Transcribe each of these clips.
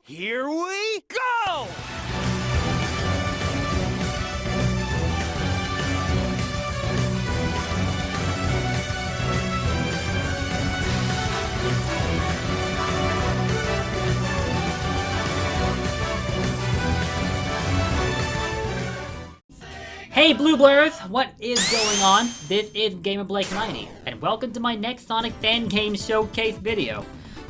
Here we go! Hey Blue Blurs, what is going on? This is Gamer Blake 90, and welcome to my next Sonic fan game showcase video.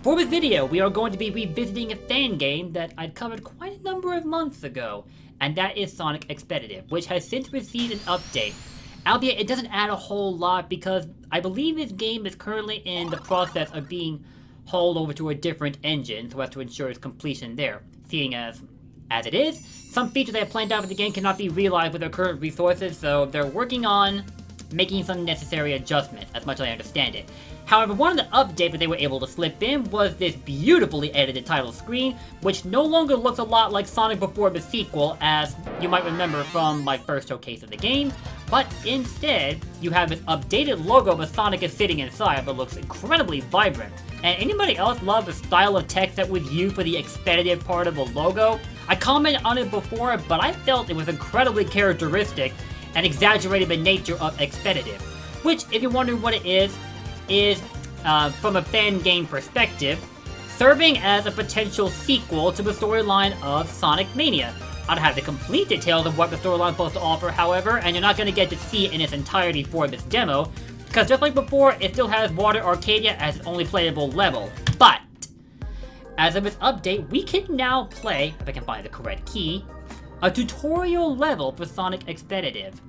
For this video, we are going to be revisiting a fan game that I'd covered quite a number of months ago, and that is Sonic Expeditive, which has since received an update. Albeit it doesn't add a whole lot because I believe this game is currently in the process of being hauled over to a different engine so as to ensure its completion there, seeing as it is, some features they have planned out for the game cannot be realized with their current resources, so they're working on making some necessary adjustments, as much as I understand it. However, one of the updates that they were able to slip in was this beautifully edited title screen, which no longer looks a lot like Sonic before the sequel, as you might remember from my first showcase of the game, but instead, you have this updated logo where Sonic is sitting inside, but looks incredibly vibrant. And anybody else love the style of text that was used for the expeditive part of the logo? I commented on it before, but I felt it was incredibly characteristic and exaggerated the nature of expeditive. Which, if you're wondering what it is from a fan game perspective, serving as a potential sequel to the storyline of Sonic Mania. I don't have the complete details of what the storyline is supposed to offer, however, and you're not going to get to see it in its entirety for this demo, because just like before, it still has Water Arcadia as its only playable level. But as of this update, we can now play, if I can find the correct key, a tutorial level for Sonic Expeditive,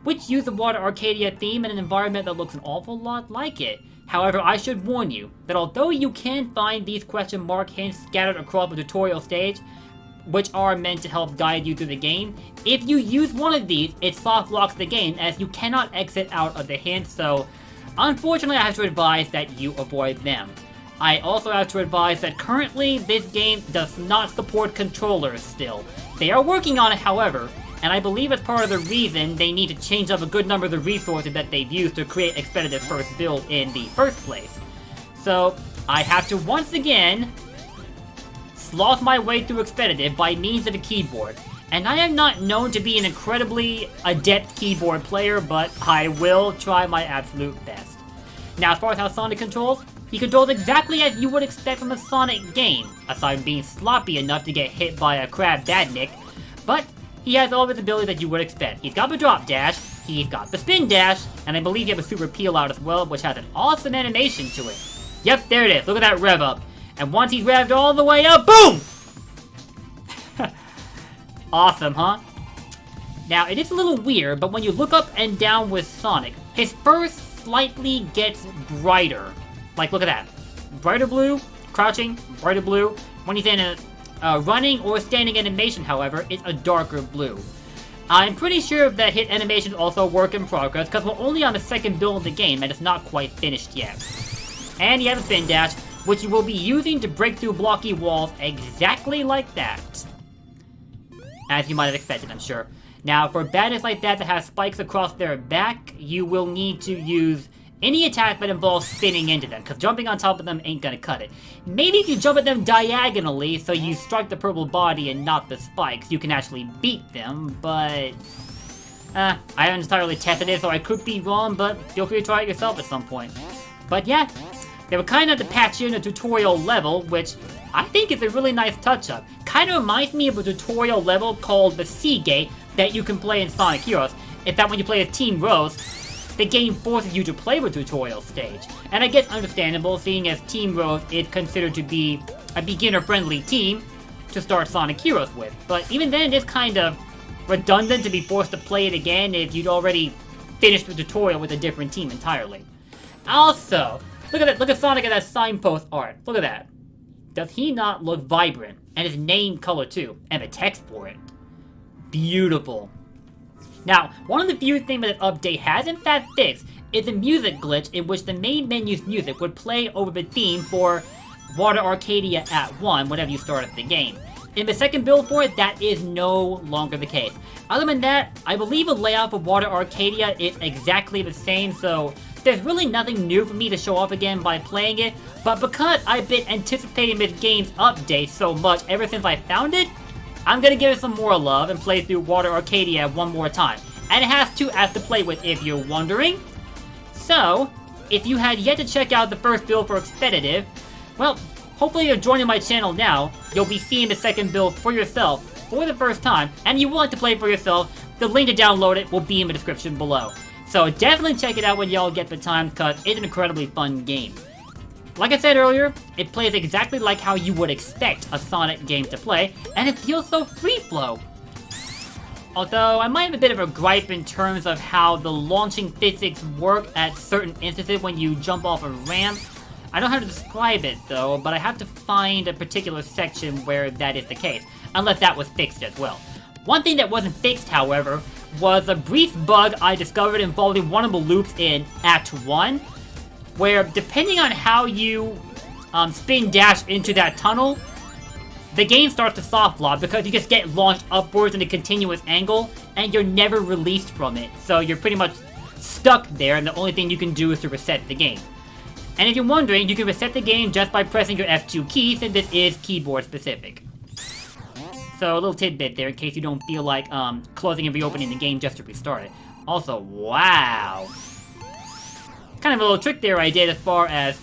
which uses the Water Arcadia theme in an environment that looks an awful lot like it. However, I should warn you that although you can find these question mark hints scattered across the tutorial stage, which are meant to help guide you through the game, if you use one of these, it soft locks the game as you cannot exit out of the hints, so unfortunately I have to advise that you avoid them. I also have to advise that currently this game does not support controllers still. They are working on it, however, and I believe it's part of the reason they need to change up a good number of the resources that they've used to create Expeditive's first build in the first place. So, I have to once again sloth my way through Expeditive by means of a keyboard. And I am not known to be an incredibly adept keyboard player, but I will try my absolute best. Now, as far as how Sonic controls, he controls exactly as you would expect from a Sonic game, aside from being sloppy enough to get hit by a crab badnik, but he has all of his abilities that you would expect. He's got the drop dash, he's got the spin dash, and I believe you have a super peel out as well, which has an awesome animation to it. Yep, there it is, look at that rev up. And once he's revved all the way up, boom! Awesome, huh? Now, it is a little weird, but when you look up and down with Sonic, his fur slightly gets brighter. Like, look at that. Brighter blue, crouching, brighter blue. When he's in a running or standing animation, however, it's a darker blue. I'm pretty sure that hit animations also work in progress, because we're only on the second build of the game, and it's not quite finished yet. And you have a spin dash, which you will be using to break through blocky walls exactly like that. As you might have expected, I'm sure. Now, for badness like that have spikes across their back, you will need to use any attack that involves spinning into them, because jumping on top of them ain't gonna cut it. Maybe if you jump at them diagonally, so you strike the purple body and not the spikes, you can actually beat them, but I haven't entirely tested it, so I could be wrong, but feel free to try it yourself at some point. But yeah, they were kind enough to patch in a tutorial level, which I think is a really nice touch-up. Kind of reminds me of a tutorial level called the Seagate that you can play in Sonic Heroes, in that when you play as Team Rose, the game forces you to play the tutorial stage. And I guess understandable, seeing as Team Rose is considered to be a beginner-friendly team to start Sonic Heroes with. But even then, it's kind of redundant to be forced to play it again if you'd already finished the tutorial with a different team entirely. Also, look at that, look at Sonic at that signpost art. Look at that. Does he not look vibrant? And his name color too, and the text for it. Beautiful. Now, one of the few things that the update has in fact fixed is a music glitch in which the main menu's music would play over the theme for Water Arcadia at 1 whenever you started the game. In the second build for it, that is no longer the case. Other than that, I believe the layout for Water Arcadia is exactly the same, so there's really nothing new for me to show off again by playing it, but because I've been anticipating this game's update so much ever since I found it, I'm gonna give it some more love and play through Water Arcadia one more time. And it has 2 apps to play with if you're wondering. So, if you had yet to check out the first build for Expeditive, well, hopefully you're joining my channel now. You'll be seeing the second build for yourself for the first time, and you want to play for yourself, the link to download it will be in the description below. So definitely check it out when y'all get the time, because it's an incredibly fun game. Like I said earlier, it plays exactly like how you would expect a Sonic game to play, and it feels so free-flow. Although, I might have a bit of a gripe in terms of how the launching physics work at certain instances when you jump off a ramp. I don't know how to describe it though, but I have to find a particular section where that is the case, unless that was fixed as well. One thing that wasn't fixed, however, was a brief bug I discovered involving one of the loops in Act 1, where depending on how you spin dash into that tunnel, the game starts to soft lock because you just get launched upwards in a continuous angle, and you're never released from it. So you're pretty much stuck there, and the only thing you can do is to reset the game. And if you're wondering, you can reset the game just by pressing your F2 key, since this is keyboard specific. So a little tidbit there in case you don't feel like closing and reopening the game just to restart it. Also, wow! Kind of a little trick there I did as far as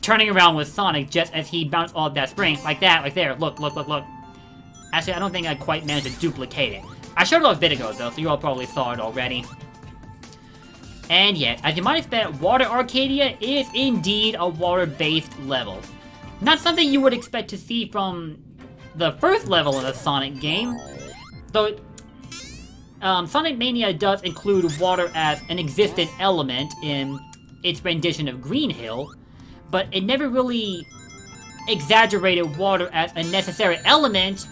turning around with Sonic just as he bounced off that spring, like that, like there. Look, look, look, look. Actually, I don't think I quite managed to duplicate it. I showed it off a bit ago, though, so you all probably saw it already. And yet, as you might expect, Water Arcadia is indeed a water-based level. Not something you would expect to see from the first level in a Sonic game, though Sonic Mania does include water as an existent element in its rendition of Green Hill, but it never really exaggerated water as a necessary element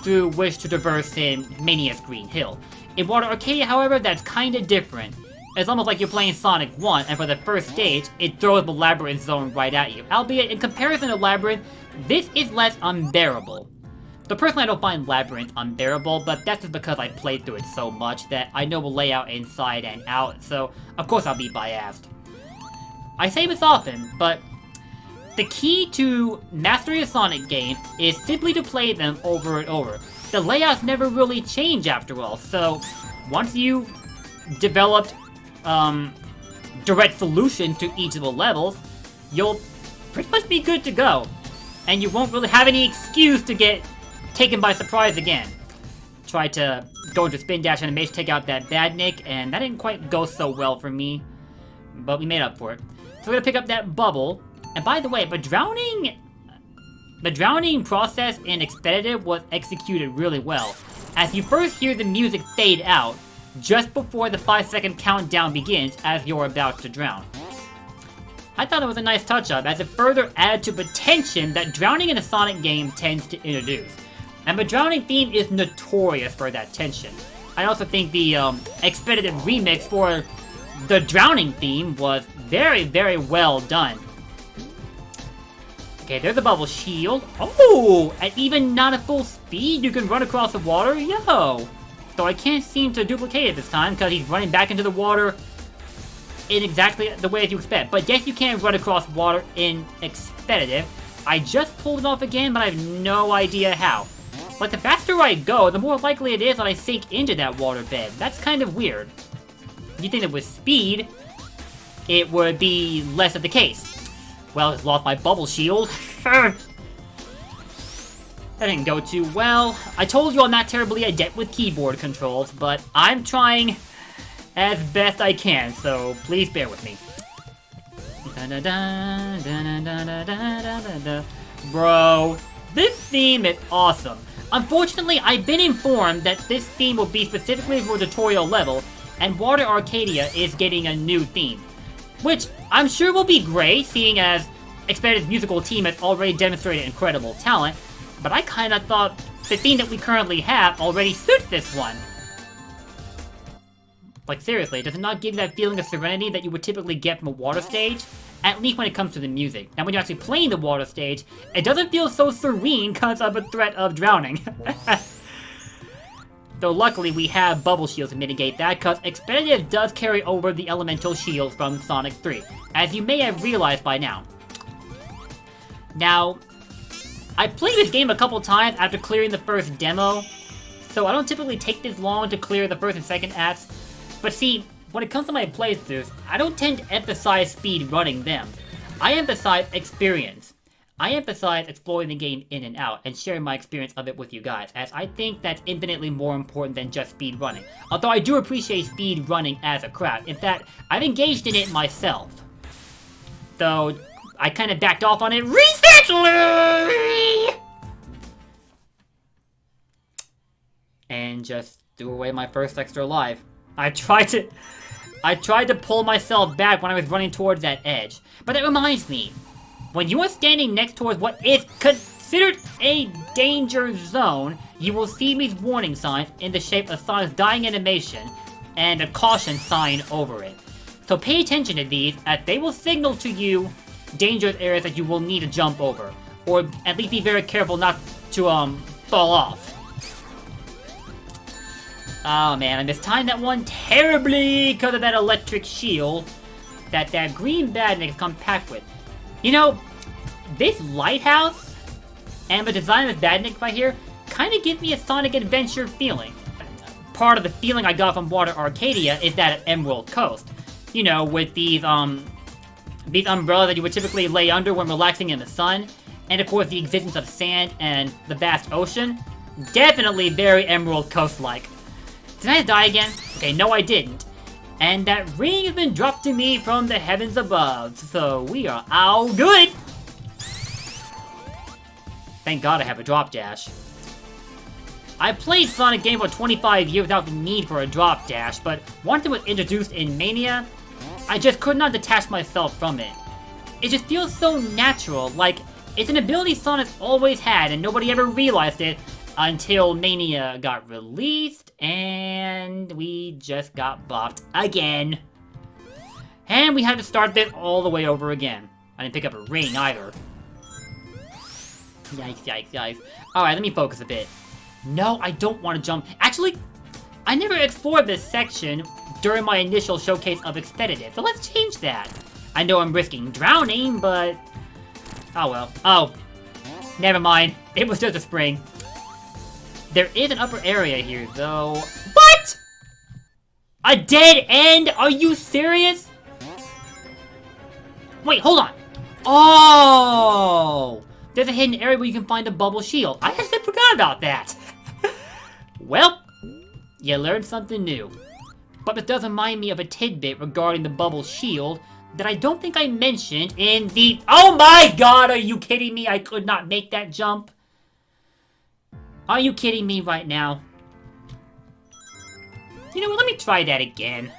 through which to traverse in Mania's Green Hill. In Water Arcadia, however, that's kinda different. It's almost like you're playing Sonic 1, and for the first stage, it throws the Labyrinth Zone right at you. Albeit, in comparison to Labyrinth, this is less unbearable. So personally, I don't find Labyrinth unbearable, but that's just because I played through it so much that I know the layout inside and out, so of course I'll be biased. I say this often, but the key to mastering a Sonic game is simply to play them over and over. The layouts never really change after all, so once you've developed direct solutions to each of the levels, you'll pretty much be good to go. And you won't really have any excuse to get taken by surprise again. Tried to go into spin dash animation, take out that Badnik, and that didn't quite go so well for me, but we made up for it. So we're gonna pick up that bubble. And by the way, the drowning process in Expeditive was executed really well, as you first hear the music fade out just before the 5-second countdown begins as you're about to drown. I thought it was a nice touch-up, as it further added to the tension that drowning in a Sonic game tends to introduce. And the drowning theme is notorious for that tension. I also think the Expeditive remix for the drowning theme was very, very well done. Okay, there's a bubble shield. Oh, and even not at full speed, you can run across the water? Yo! So I can't seem to duplicate it this time, because he's running back into the water in exactly the way that you expect. But yes, you can run across water in Expeditive. I just pulled it off again, but I have no idea how. But the faster I go, the more likely it is that I sink into that water bed. That's kind of weird. You'd think that with speed, it would be less of the case. Well, it's lost my bubble shield. That didn't go too well. I told you I'm not terribly adept with keyboard controls, but I'm trying as best I can, so please bear with me. Bro, this theme is awesome. Unfortunately, I've been informed that this theme will be specifically for a tutorial level, and Water Arcadia is getting a new theme. Which I'm sure will be great, seeing as Expeditive's musical team has already demonstrated incredible talent, but I kinda thought the theme that we currently have already suits this one. Like seriously, does it not give you that feeling of serenity that you would typically get from a water stage? At least when it comes to the music. Now when you're actually playing the water stage, it doesn't feel so serene because of a threat of drowning. Though luckily we have bubble shields to mitigate that, because Expeditive does carry over the elemental shields from Sonic 3, as you may have realized by now. Now, I played this game a couple times after clearing the first demo, so I don't typically take this long to clear the first and second acts. But see, when it comes to my playthroughs, I don't tend to emphasize speed running them. I emphasize experience. I emphasize exploring the game in and out and sharing my experience of it with you guys, as I think that's infinitely more important than just speed running. Although I do appreciate speed running as a craft. In fact, I've engaged in it myself. Though, I kind of backed off on it recently! And just threw away my first extra life. I tried to pull myself back when I was running towards that edge. But that reminds me, when you are standing next towards what is considered a danger zone, you will see these warning signs in the shape of Sonic's dying animation and a caution sign over it. So pay attention to these, as they will signal to you dangerous areas that you will need to jump over, or at least be very careful not to fall off. Oh man, I mistimed that one terribly because of that electric shield that green badnik has come packed with. You know, this lighthouse and the design of this badnik right here kind of gives me a Sonic Adventure feeling. Part of the feeling I got from Water Arcadia is that of Emerald Coast. You know, with these umbrellas that you would typically lay under when relaxing in the sun, and of course the existence of sand and the vast ocean. Definitely very Emerald Coast-like. Did I die again? Okay, no I didn't. And that ring has been dropped to me from the heavens above, so we are all good! Thank God I have a drop dash. I played Sonic games for 25 years without the need for a drop dash, but once it was introduced in Mania, I just could not detach myself from it. It just feels so natural, like it's an ability Sonic's always had and nobody ever realized it until Mania got released, and we just got bopped again. And we had to start this all the way over again. I didn't pick up a ring either. Yikes, yikes, yikes. Alright, let me focus a bit. No, I don't want to jump. Actually, I never explored this section during my initial showcase of Expeditive, so let's change that. I know I'm risking drowning, but... oh well. Oh. Never mind. It was just a spring. There is an upper area here, though. What?! A dead end? Are you serious? Wait, hold on. Oh! There's a hidden area where you can find a bubble shield. I actually forgot about that. Well, you learned something new. But it does remind me of a tidbit regarding the bubble shield that I don't think I mentioned in the... oh my god, are you kidding me? I could not make that jump. Are you kidding me right now? You know what, let me try that again.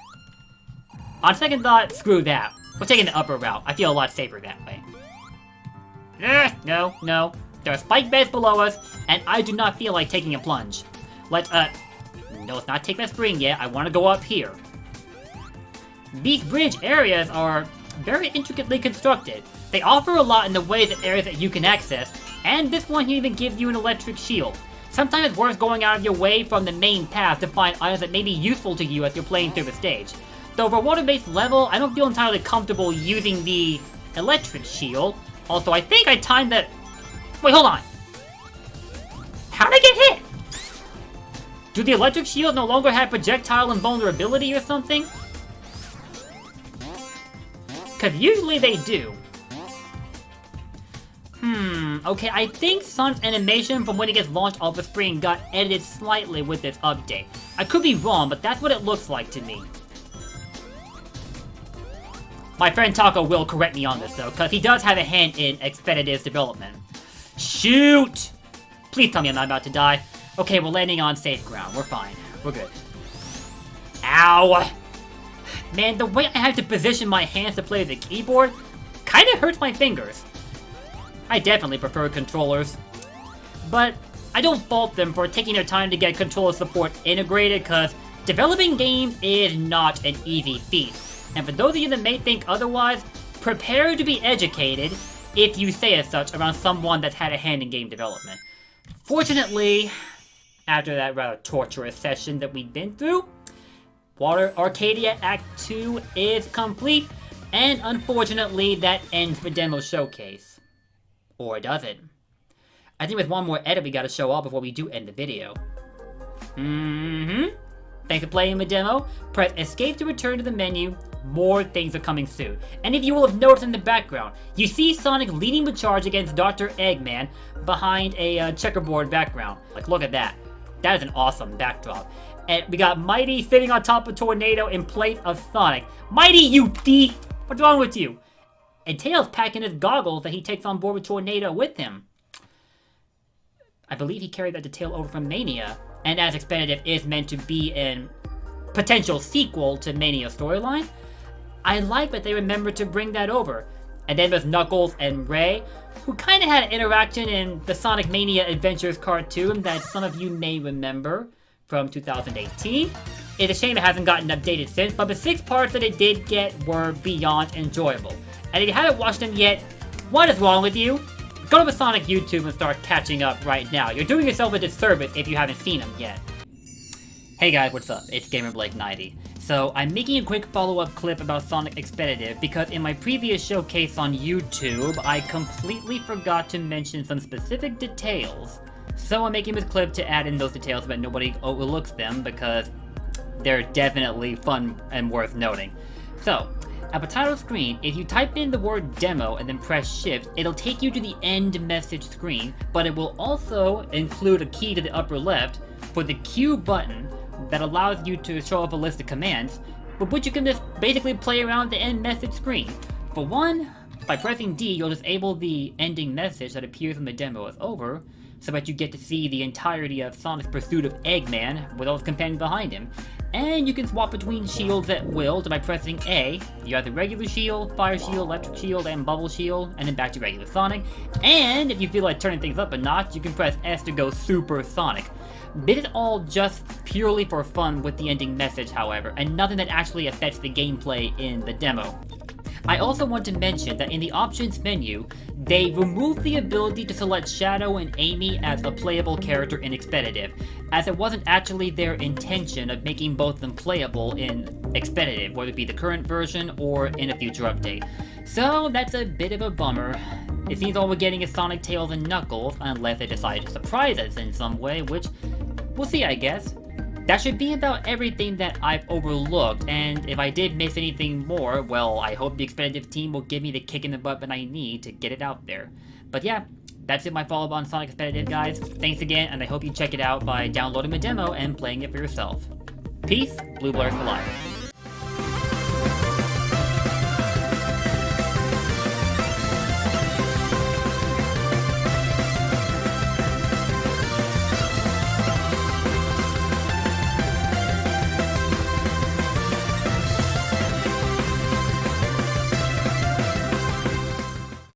On second thought, screw that. We're taking the upper route. I feel a lot safer that way. No. There are spike beds below us, and I do not feel like taking a plunge. Let's, no, let's not take that spring yet. I want to go up here. These bridge areas are very intricately constructed. They offer a lot in the ways of areas that you can access, and this one even gives you an electric shield. Sometimes it's worth going out of your way from the main path to find items that may be useful to you as you're playing through the stage. Though for a water-based level, I don't feel entirely comfortable using the electric shield. Also, I think I timed that... wait, hold on. How'd I get hit? Do the electric shields no longer have projectile invulnerability or something? Because usually they do. Okay, I think Sonic's animation from when he gets launched off the screen got edited slightly with this update. I could be wrong, but that's what it looks like to me. My friend Taco will correct me on this though, because he does have a hand in Expeditive's development. Shoot! Please tell me I'm not about to die. Okay, we're landing on safe ground. We're fine. We're good. Ow! Man, the way I have to position my hands to play the keyboard kinda hurts my fingers. I definitely prefer controllers. But I don't fault them for taking their time to get controller support integrated, because developing games is not an easy feat. And for those of you that may think otherwise, prepare to be educated, if you say as such, around someone that's had a hand in game development. Fortunately, after that rather torturous session that we'd been through. Arcadia Act 2 is complete, and unfortunately that ends the demo showcase. Or does it? I think with one more edit we gotta show off before we do end the video. Thanks for playing the demo. Press escape to return to the menu. More things are coming soon. And if you will have noticed in the background, you see Sonic leading the charge against Dr. Eggman behind a checkerboard background. Like, look at that. That is an awesome backdrop. And we got Mighty sitting on top of Tornado in place of Sonic. Mighty, you thief! What's wrong with you? And Tails packing his goggles that he takes on board with Tornado with him. I believe he carried that detail over from Mania. And as Expeditive is meant to be a potential sequel to Mania's storyline, I like that they remembered to bring that over. And then there's Knuckles and Ray, who kind of had an interaction in the Sonic Mania Adventures cartoon that some of you may remember from 2018. It's a shame it hasn't gotten updated since, but the 6 parts that it did get were beyond enjoyable. And if you haven't watched them yet, what is wrong with you? Go to the Sonic YouTube and start catching up right now. You're doing yourself a disservice if you haven't seen them yet. Hey guys, what's up? It's GamerBlake90. So, I'm making a quick follow-up clip about Sonic Expeditive because in my previous showcase on YouTube, I completely forgot to mention some specific details. So I'm making this clip to add in those details so that nobody overlooks them because they're definitely fun and worth noting. So, at the title screen, if you type in the word demo and then press shift, it'll take you to the end message screen, but it will also include a key to the upper left for the Q button that allows you to show up a list of commands, with which you can just basically play around the end message screen. For one, by pressing D, you'll disable the ending message that appears when the demo is over, so that you get to see the entirety of Sonic's pursuit of Eggman with all his companions behind him. And you can swap between shields at will, so by pressing A, you have the regular shield, fire shield, electric shield, and bubble shield, and then back to regular Sonic. And if you feel like turning things up a notch, you can press S to go Super Sonic. This is all just purely for fun with the ending message, however, and nothing that actually affects the gameplay in the demo. I also want to mention that in the options menu, they removed the ability to select Shadow and Amy as a playable character in Expeditive, as it wasn't actually their intention of making both of them playable in Expeditive, whether it be the current version or in a future update. So that's a bit of a bummer. It seems all we're getting is Sonic, Tails, and Knuckles, unless they decide to surprise us in some way, which we'll see, I guess. That should be about everything that I've overlooked, and if I did miss anything more, well, I hope the Expeditive team will give me the kick in the butt that I need to get it out there. But yeah, that's it, my follow-up on Sonic Expeditive, guys. Thanks again, and I hope you check it out by downloading the demo and playing it for yourself. Peace, Blue Blur for life.